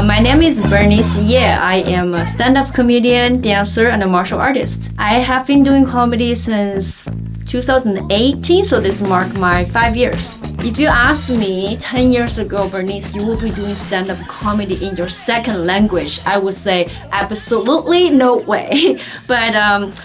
My name is Bernice Ye. I am a stand-up comedian, dancer, and a martial artist. I have been doing comedy since 2018, so this marked my 5 years. If you ask me 10 years ago, Bernice, you will be doing stand-up comedy in your second language, I would say absolutely no way. But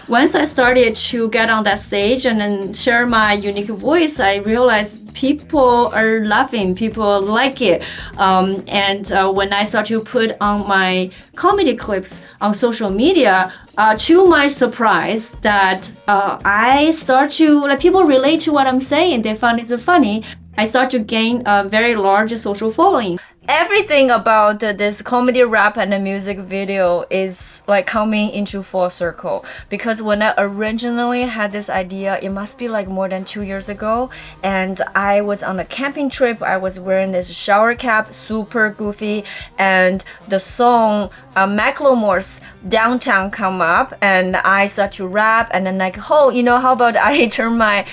once I started to get on that stage and then share my unique voice, I realized people are laughing, people like it. When I start to put on my comedy clips on social media, to my surprise, that I start to, like, people relate to what I'm saying. They find it funny. I start to gain a very large social following. Everything about this comedy rap and the music video is like coming into full circle, because when I originally had this idea, it must be like more than 2 years ago, and I was on a camping trip. I was wearing this shower cap, super goofy, and the song Macklemore's Downtown come up, and I start to rap, and then like, oh, how about I turn my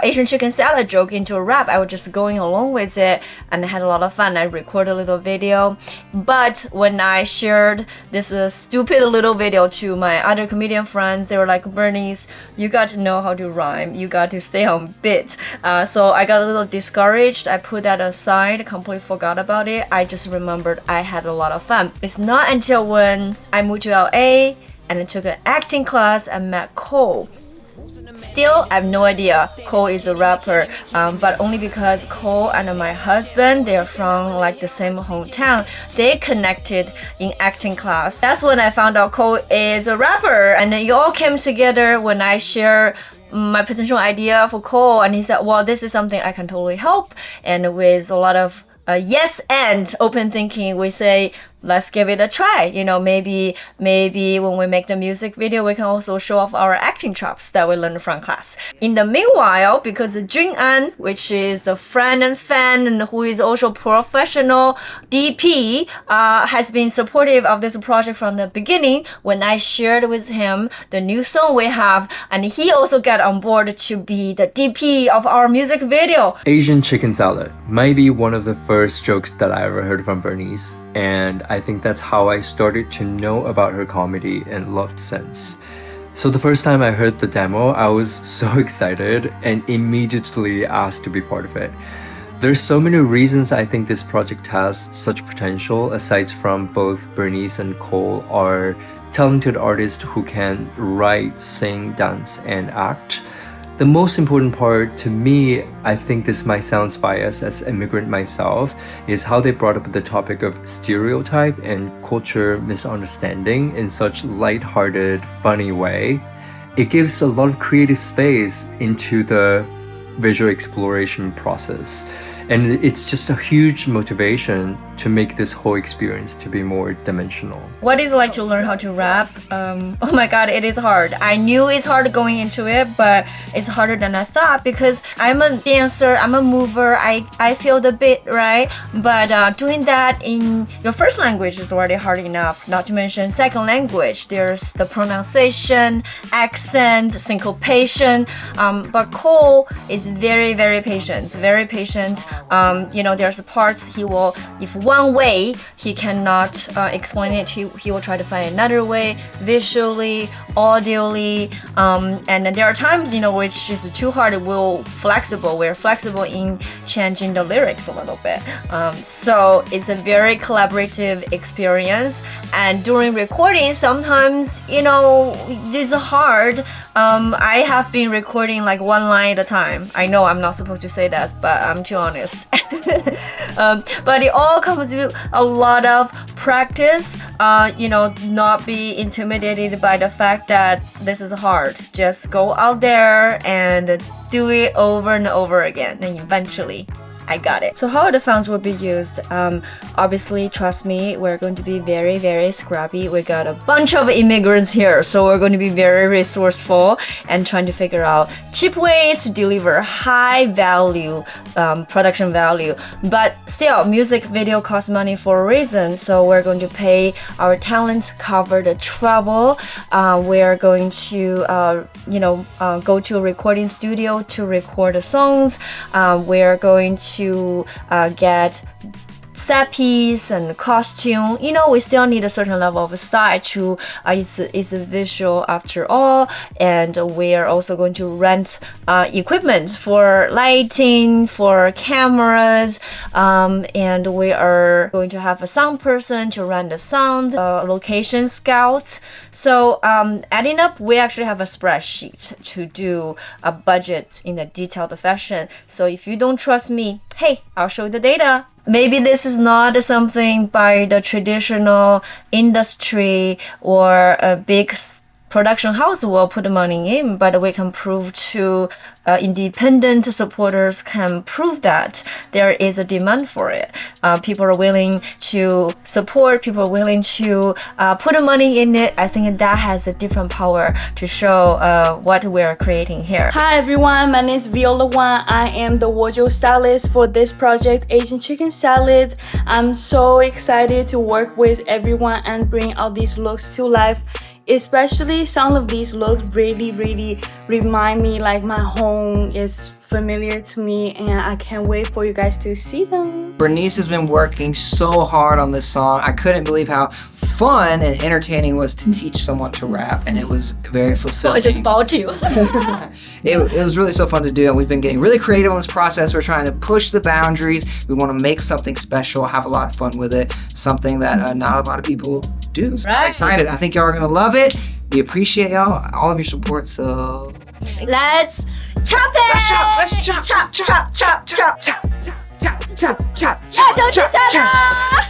Asian chicken salad joke into a rap? I was just going along with it, and I had a lot of fun. I recorded a little video, but when I shared this stupid little video to my other comedian friends, they were like, Bernice, you got to know how to rhyme, you got to stay on bit. So I got a little discouraged. I put that aside, completely forgot about it. I just remembered I had a lot of fun. It's not until when I moved to LA and I took an acting class and met Cole. Still, I have no idea Cole is a rapper, but only because Cole and my husband, they're from like the same hometown. They connected in acting class. That's when I found out Cole is a rapper, and it all came together when I shared my potential idea for Cole, and he said, well, this is something I can totally help. And with a lot of yes and open thinking, we say, let's give it a try. Maybe when we make the music video, we can also show off our acting chops that we learned from class. In the meanwhile, because Jun An, which is the friend and fan and who is also professional DP, has been supportive of this project from the beginning. When I shared with him the new song we have, and he also got on board to be the DP of our music video. Asian chicken salad might be one of the first jokes that I ever heard from Bernice, and I think that's how I started to know about her comedy and loved since. So the first time I heard the demo, I was so excited and immediately asked to be part of it. There's so many reasons I think this project has such potential, aside from both Bernice and Cole are talented artists who can write, sing, dance, and act. The most important part to me, I think this might sound biased as an immigrant myself, is how they brought up the topic of stereotype and culture misunderstanding in such lighthearted, funny way. It gives a lot of creative space into the visual exploration process. And it's just a huge motivation to make this whole experience to be more dimensional. What is it like to learn how to rap? Oh my god, it is hard. I knew it's hard going into it, but it's harder than I thought, because I'm a dancer, I'm a mover, I feel the beat, right? But doing that in your first language is already hard enough, not to mention second language. There's the pronunciation, accent, syncopation. But Cole is very, very patient, very patient. There's parts he will, if one way he cannot explain it, he will try to find another way, visually, audially, and then there are times which is too hard. We're flexible in changing the lyrics a little bit, so it's a very collaborative experience. And during recording, sometimes it's hard. I have been recording like one line at a time. I know I'm not supposed to say that, but I'm too honest. But it all comes to a lot of practice. Not be intimidated by the fact that this is hard. Just go out there and do it over and over again, and eventually I got it. So how the funds will be used? Obviously, trust me, we're going to be very, very scrappy. We got a bunch of immigrants here, so we're going to be very resourceful and trying to figure out cheap ways to deliver high value production value. But still, music video costs money for a reason, so we're going to pay our talent, cover the travel. We're going to go to a recording studio to record the songs. We're going to get set piece and costume, you know, we still need a certain level of style to, it's a visual after all. And we are also going to rent equipment for lighting, for cameras, and we are going to have a sound person to run the sound, location scout. So adding up, we actually have a spreadsheet to do a budget in a detailed fashion. So if you don't trust me, hey, I'll show you the data. Maybe this is not something by the traditional industry or a big production house will put the money in, but we can prove to independent supporters can prove that there is a demand for it. People are willing to support, people are willing to put the money in it. I think that has a different power to show what we're creating here. Hi everyone, my name is Viola Wan. I am the wardrobe stylist for this project, Asian Chicken Salad. I'm so excited to work with everyone and bring out these looks to life. Especially some of these looks really remind me like my home is familiar to me, and I can't wait for you guys to see them. Bernice has been working so hard on this song. I couldn't believe how fun and entertaining it was to teach someone to rap, and it was very fulfilling. I just about you. It was really so fun to do, and we've been getting really creative on this process. We're trying to push the boundaries. We want to make something special, have a lot of fun with it, something that not a lot of people do. So I'm excited. I think y'all are gonna love it. We appreciate y'all, all of your support. So Let's chop it! Let's chop. Chop, chop, chop, chop. Chop, chop, chop, chop, chop, Don't you chop, chop.